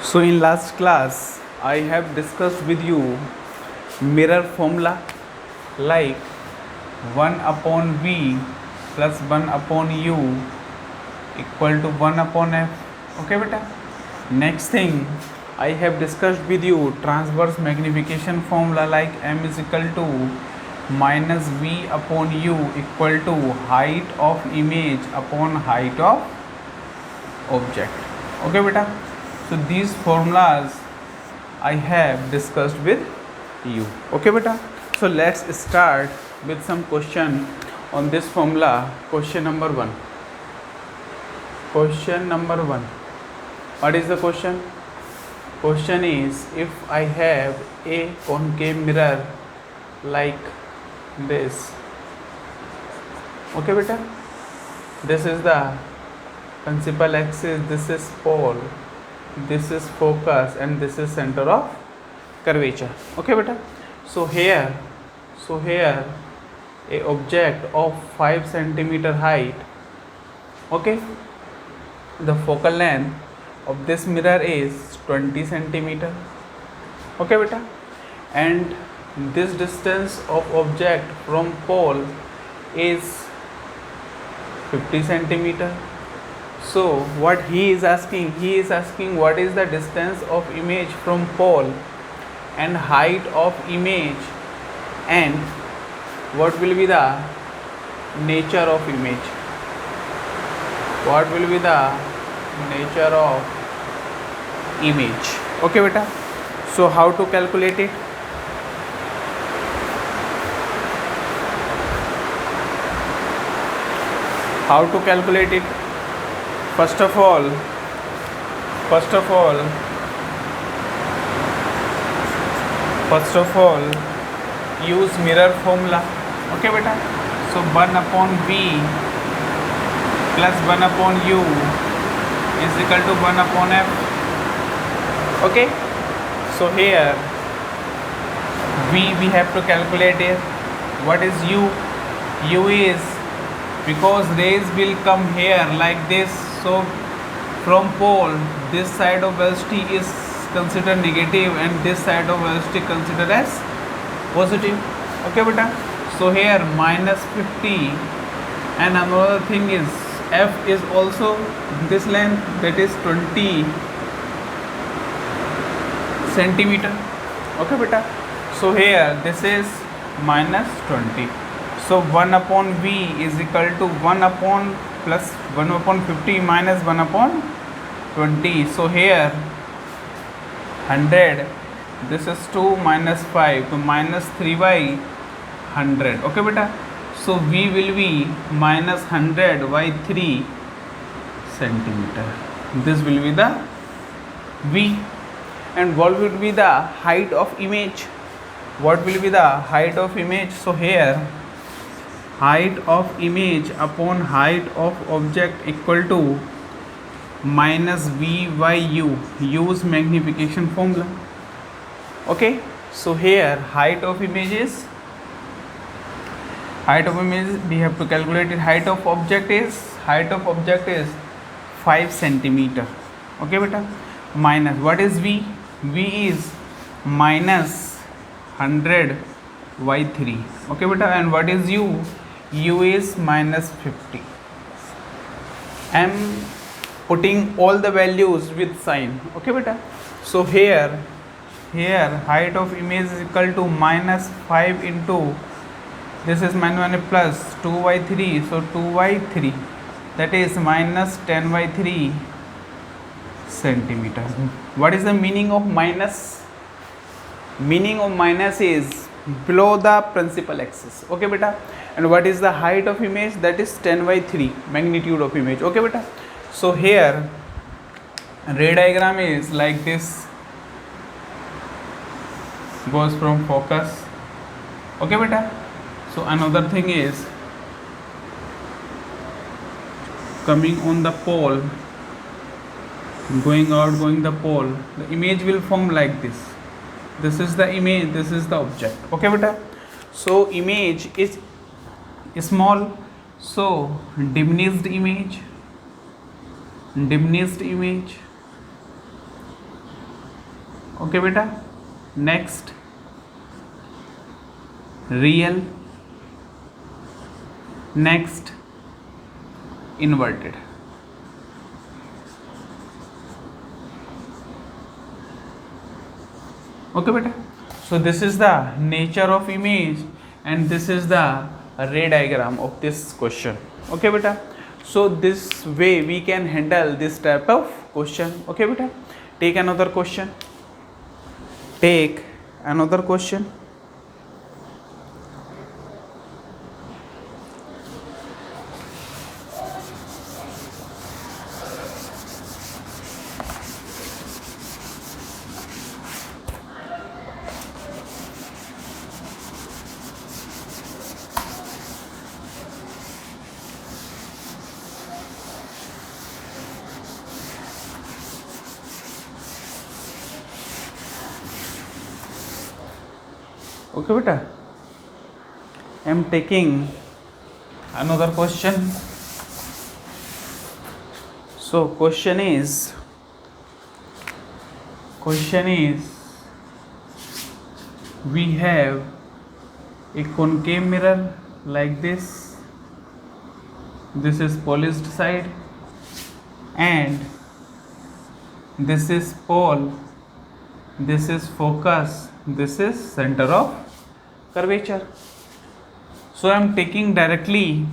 So in last class I have discussed with you mirror formula like 1 upon V plus 1 upon U equal to 1 upon F. Okay beta. Next thing I have discussed with you transverse magnification formula like M is equal to minus V upon U equal to height of image upon height of object. Okay beta. So these formulas I have discussed with you. Okay beta. So let's start with some question on this formula. Question number 1. Question number 1. What is the question? Question is, if I have a concave mirror like this. Okay beta. This is the principal axis, this is pole, this is focus, and this is center of curvature. Okay beta. So here a object of 5 centimeter height. Okay, the focal length of this mirror is 20 centimeter. Okay beta, and this distance of object from pole is 50 centimeter. So what he is asking what is the distance of image from pole and height of image, and what will be the nature of image. What will be the nature of image. Okay beta. So how to calculate it? How to calculate it? First of all use mirror formula. Okay beta. So 1 upon V plus 1 upon U is equal to 1 upon F. Okay. So here we have to calculate it. What is U? U is, because rays will come here like this, so from pole this side of velocity is considered negative and this side of velocity considered as positive. Okay beta. So here minus 50, and another thing is F is also this length, that is 20 centimeter. Okay beta. So here this is minus 20. So 1 upon V is equal to 1 upon plus 1 upon 50 minus 1 upon 20. So here 100, this is 2 minus 5, so minus 3 by 100. Okay beta. So V will be minus 100 by 3 centimeter. This will be the V. And what will be the height of image? What will be the height of image? So here height of image upon height of object equal to minus V by U. Use magnification formula. Okay. So here height of image we have to calculate it. Height of object is 5 centimeter. Okay beta. Minus, what is V? V is minus 100 by 3. Okay beta. And what is U? U is minus 50. I am putting all the values with sign. Okay beta. So here height of image is equal to minus 5 into, this is minus 1 plus 2 by 3, so 2 by 3, that is minus 10 by 3 centimeter. What is the meaning of minus? Meaning of minus is below the principal axis. Okay beta. And what is the height of image? That is 10 by 3 magnitude of image. Okay beta. So here ray diagram is like this, goes from focus. Okay beta. So another thing is coming on the pole, going the pole, the image will form like this. This is the image, this is the object. Okay beta. So image is small, so diminished image okay बेटा, next real, next inverted. Okay beta, so this is the nature of image and this is the ray diagram of this question. Okay beta, so this way we can handle this type of question. Okay beta, take another question, take another question. Okay beta, I am taking another question. So question is we have a concave mirror like this. This is polished side and this is pole, this is focus, this is center of curvature. So I am taking directly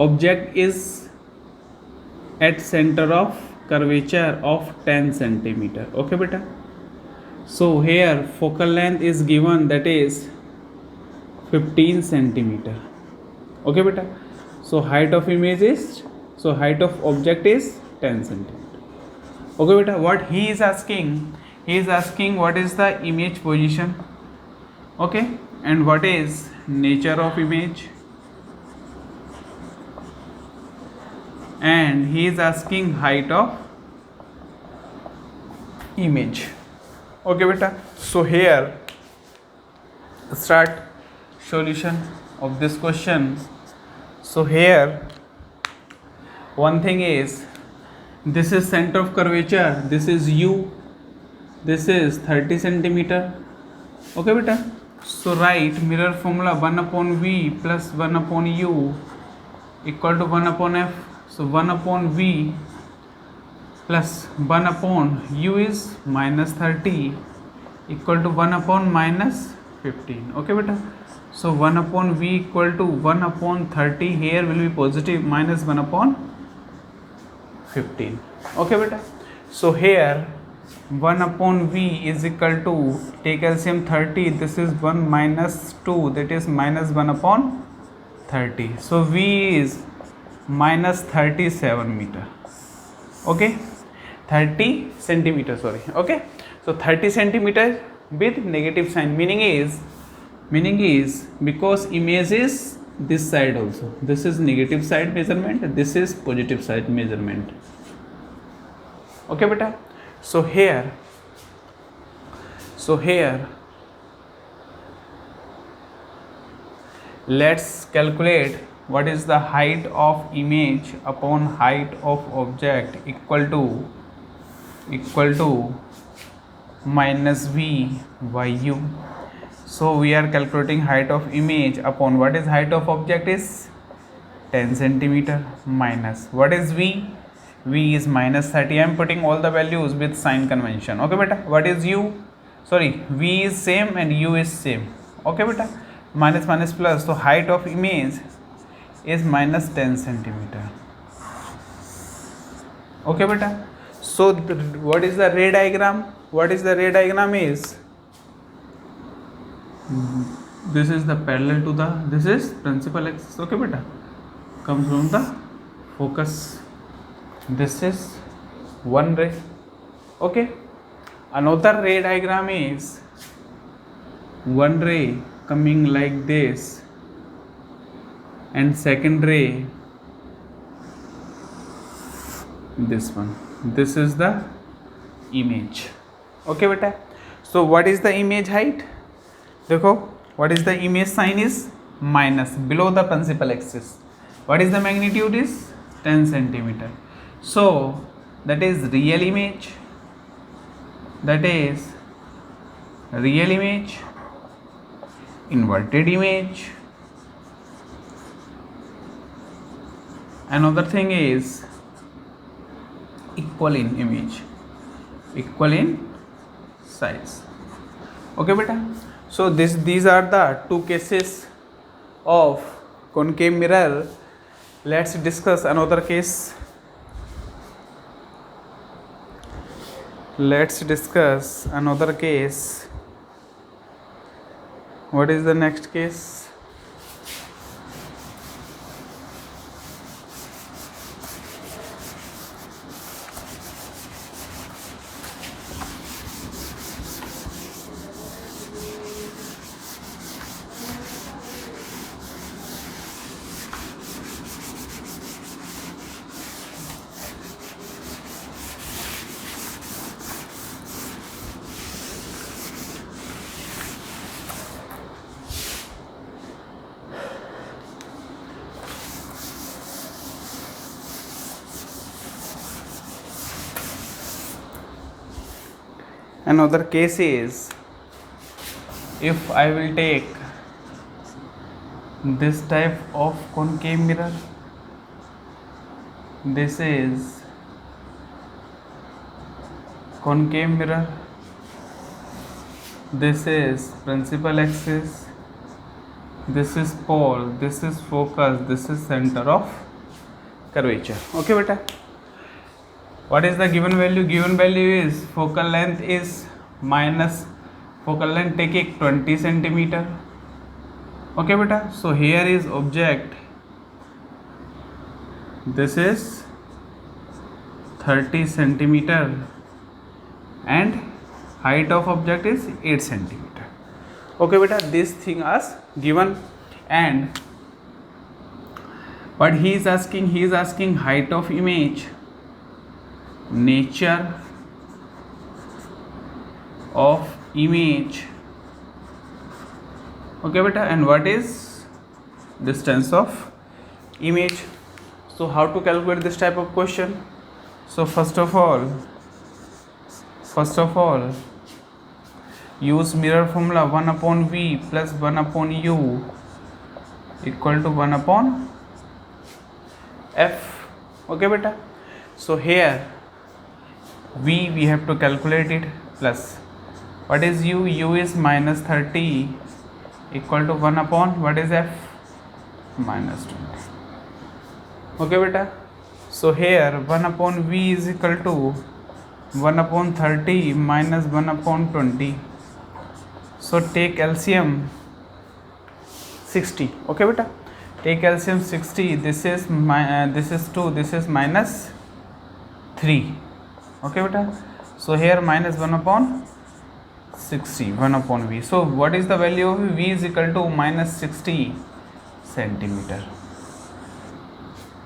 object is at center of curvature of 10 centimeter. Okay beta, so here focal length is given, that is 15 centimeter. Okay beta, so height of image is, so height of object is 10 centimeter. Okay beta, what he is asking, he is asking what is the image position, okay, and what is nature of image, and he is asking height of image. Okay beta, so here start solution of this question. So here one thing is, this is center of curvature, this is u, this is 30 centimeter. Okay beta, so write mirror formula 1 upon v plus 1 upon u equal to 1 upon f. So 1 upon v plus 1 upon u is minus 30 equal to 1 upon minus 15. Okay beta, so 1 upon v equal to 1 upon 30, here will be positive, minus 1 upon 15. Okay beta, so here 1 upon v is equal to, take LCM 30, this is 1 minus 2, that is minus 1 upon 30. So v is minus 37 meter. Okay, 30 centimeter, sorry. Okay, so 30 centimeter with negative sign, meaning is because image is this side also, this is negative side measurement, this is positive side measurement. Okay beta, so here let's calculate what is the height of image upon height of object equal to minus v by u. So we are calculating height of image upon what is height of object is 10 centimeter minus what is v, v is minus 30. I am putting all the values with sign convention. Okay beta, what is u, sorry, v is same and u is same. Okay beta, minus minus plus, so height of image is minus 10 centimeter. Okay beta, so what is the ray diagram, what is the ray diagram is, this is the parallel to the, this is principal axis. Okay beta, comes from the focus, this is one ray. Okay, another ray diagram is one ray coming like this and second ray this one, this is the image. Okay beta, so what is the image height, देखो what is the image sign is minus below the principal axis, what is the magnitude is 10 centimeter. So that is real image that is real image, inverted image. Another thing is equal in image, equal in size. Okay beta, so these are the two cases of concave mirror. Let's discuss another case. Let's discuss another case. What is the next case? Another case is, if I will take this type of concave mirror, this is concave mirror, this is principal axis, this is pole, this is focus, this is center of curvature. Okay beta, what is the given value? Given value is focal length is minus focal length, take it 20 centimeter. Okay beta, so here is object, this is 30 centimeter and height of object is 8 centimeter. Okay beta, these things are given, and what he is asking height of image, nature of image. Okay beta, and what is distance of image. So how to calculate this type of question? So first of all use mirror formula, 1 upon v plus 1 upon u equal to 1 upon f. Okay beta, so here v we have to calculate it, plus what is u? U is minus 30 equal to 1 upon what is f? Minus 20. Okay beta, so here 1 upon v is equal to 1 upon 30 minus 1 upon 20. So take LCM 60. Okay beta, take LCM 60. This is 2, this is minus 3. Okay beta, so here minus 1 upon 60, 1 upon v. So what is the value of v? Is equal to minus 60 centimeter.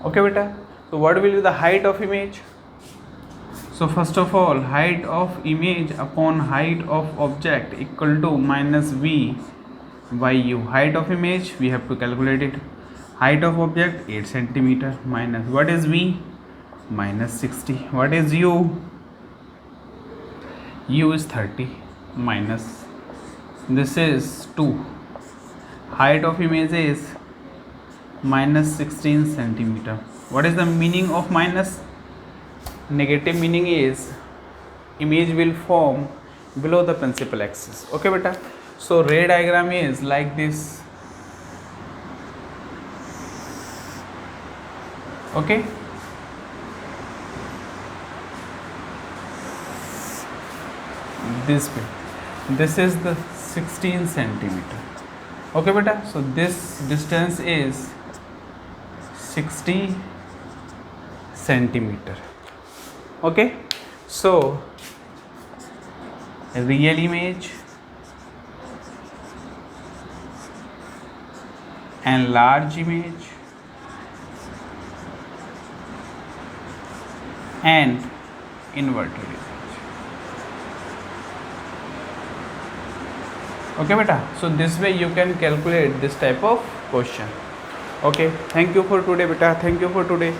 Okay beta, so what will be the height of image? So first of all, height of image upon height of object equal to minus v by u. Height of image we have to calculate it. Height of object 8 centimeter minus what is v? Minus 60. What is u? U is 30 minus this is 2. Height of image is minus 16 centimeter. What is the meaning of minus? Negative meaning is image will form below the principal axis. Okay beta, so ray diagram is like this. Okay, this way, this is the 16 centimeter. Okay beta, so this distance is 60 centimeter. Okay, so real image and large image and inverted image. Okay beta, so this way you can calculate this type of question. Okay, thank you for today beta, thank you for today.